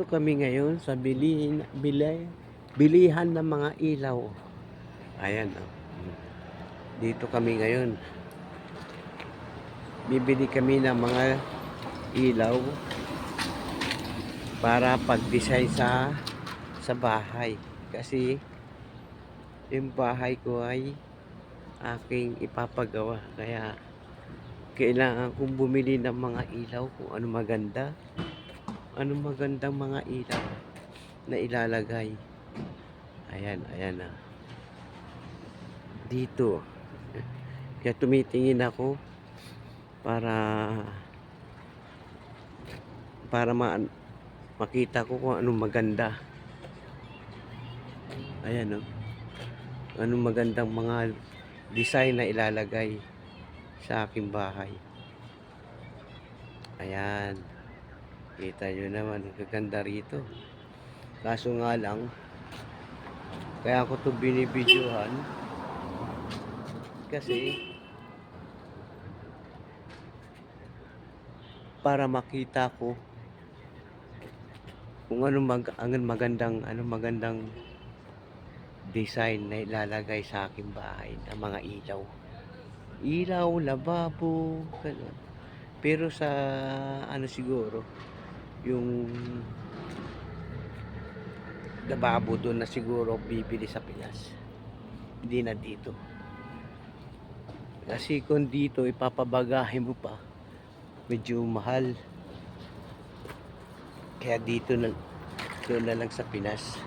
kami ngayon sa bilihan ng mga ilaw. Ayan, oh. Dito kami ngayon. Bibili kami ng mga ilaw para pag-design sa bahay. Kasi yung bahay ko ay aking ipapagawa. Kaya kailangan kong bumili ng mga ilaw kung ano maganda. Anong magandang mga ilaw na ilalagay. Ayan, ayan na. Dito. Kaya tumitingin ako para makita ko kung anong maganda. Ayan, oh. Anong magandang mga design na ilalagay sa aking bahay. Ayan. Kita nyo naman, kaganda rito. Kaso nga lang, kaya ako ito binibidyohan kasi para makita ko kung anong magandang design na ilalagay sa aking bahay ng mga ilaw. Ilaw, lababo, gano'n. Pero sa siguro, yung lababo doon na siguro bibili sa Pinas. Hindi na dito. Kasi kung dito ipapabagahe mo pa, medyo mahal. Kaya dito na lang sa Pinas.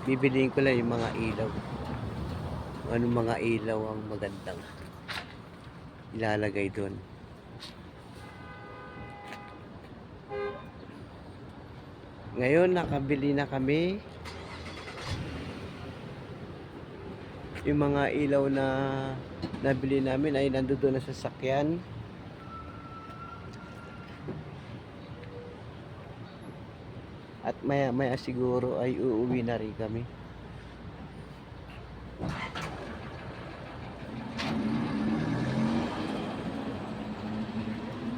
Bibiliin ko lang yung mga ilaw. Anong mga ilaw ang magandang ilalagay doon. Ngayon nakabili na kami. Yung mga ilaw na nabili namin ay nandoon na sa sasakyan. At maya siguro ay uuwi na rin kami.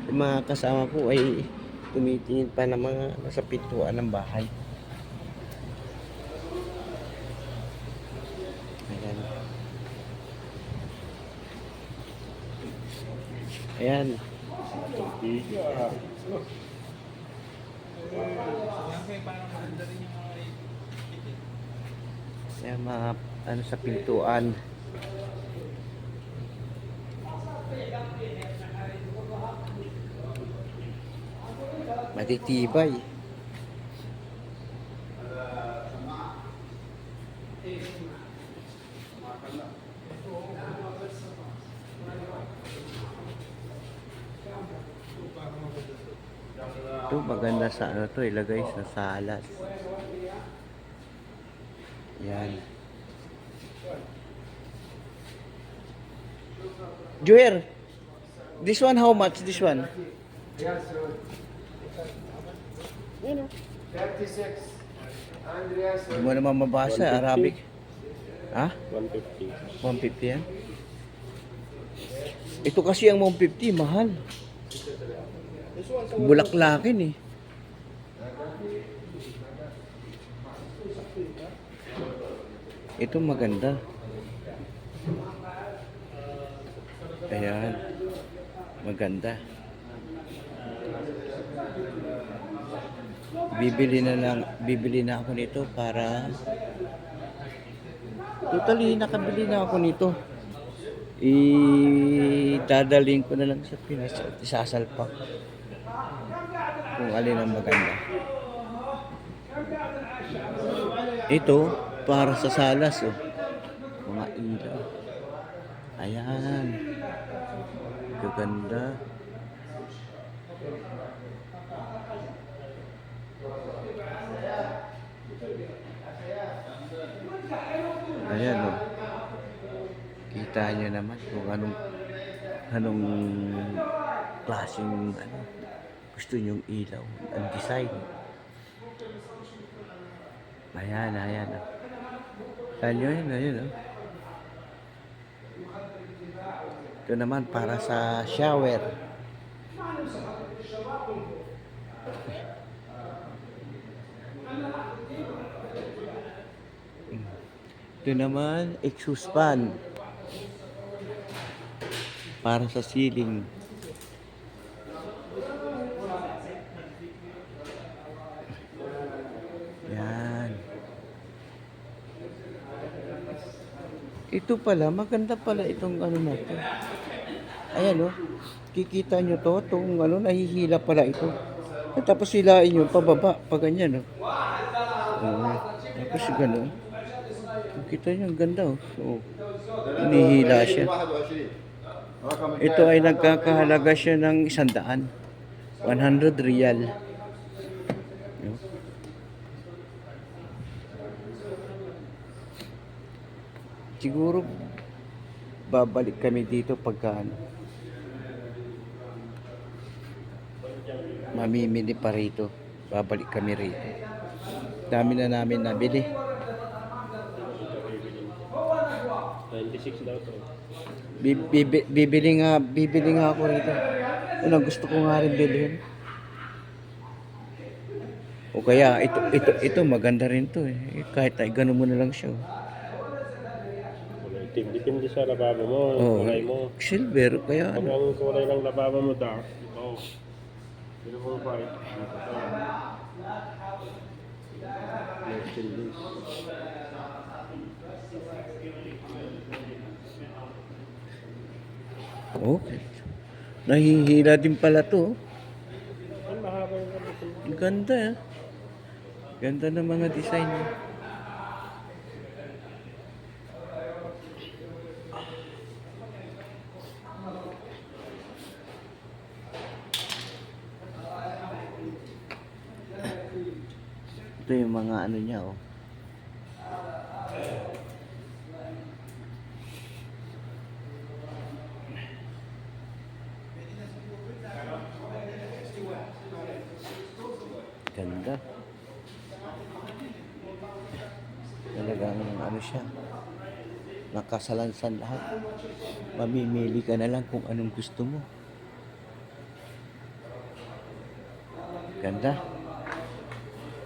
Yung mga kasama ko ay tumitingin pa ng mga nasa pintuan ng bahay. Ayan. Ayan. Ayan mga sa pintuan. Matitibay. Ito maganda sa to ilagay sa salas. Yan. Joer, this one how much? This one? Yes, sir. 36. Andreas. Hindi mo naman mabasa, 150. Arabic. Ha? 150. 150 yan? Ito kasi ang 150, mahal. Bulaklakin eh. Ito maganda. Ayan. Maganda. Bibili na ako nito para totally nakabili na ako nito. Idadalhin ko na lang sa Pinas at isasalpak kung alin ang maganda. Ito para sa salas, oh. Mga ilaw. Ayan. Gaganda. Ayan, oh. Kita nyo naman kung anong klaseng gusto nyong ilaw, ang design. Ayan, ayan, oh. Ayan, oh. Ito naman para sa shower. Ito naman, exhaust fan. Para sa ceiling. Yan. Ito pala, maganda pala itong ano na to. Ayan, oh. Kikita nyo to, itong ano, nahihila pala ito. At tapos hilain nyo pababa, pa ganyan, oh. Oo. Tapos gano'n. Kita nyo, ang ganda, oh. So, hinihila siya. Ito ay nagkakahalaga siya ng 100. 100 real. No? Siguro babalik kami dito pagka ano, mamimili pa rito. Babalik kami rito. Dami na namin nabili. 96 daw to. Bibili nga ako rito. Ano, gusto ko nga rin bilhin. O kaya ito maganda rin to eh. Kahit ay ganun mo na lang siya. Oh. Kulay itim. Depende sa lababo mo, Oh, kulay mo. silver kaya Pag ano. ang kulay ng lababo mo dark, ito. Pero kung white, dito ka. No stainless. Okay. Nahihila din pala to. Oh. Ang mahaba yung ganito. Ang ganda eh. Ganda ng mga design. Ito yung mga ano niya oh. Ganda. Talagang ano siya. Nakasalansan lahat. Mamimili ka na lang kung anong gusto mo. Ganda.